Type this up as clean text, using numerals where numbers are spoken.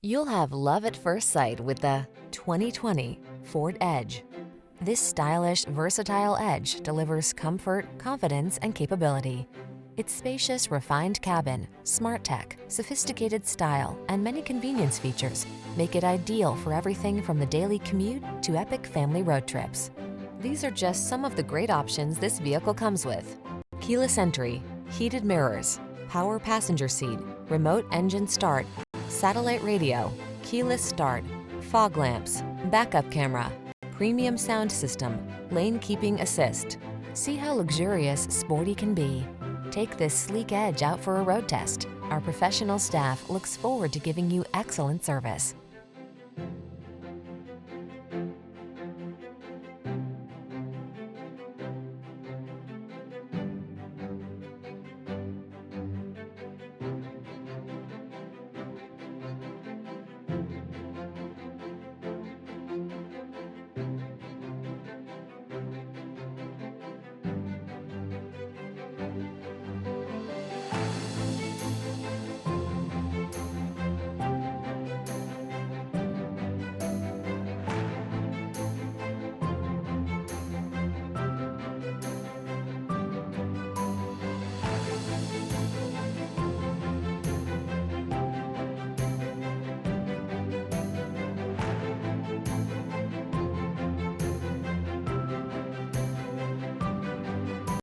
You'll have love at first sight with the 2020 Ford Edge. This stylish, versatile Edge delivers comfort, confidence, and capability. Its spacious, refined cabin, smart tech, sophisticated style, and many convenience features make it ideal for everything from the daily commute to epic family road trips. These are just some of the great options this vehicle comes with: keyless entry, heated mirrors, power passenger seat, remote engine start, satellite radio, keyless start, fog lamps, backup camera, premium sound system, lane keeping assist. See how luxurious sporty can be. Take this sleek Edge out for a road test. Our professional staff looks forward to giving you excellent service.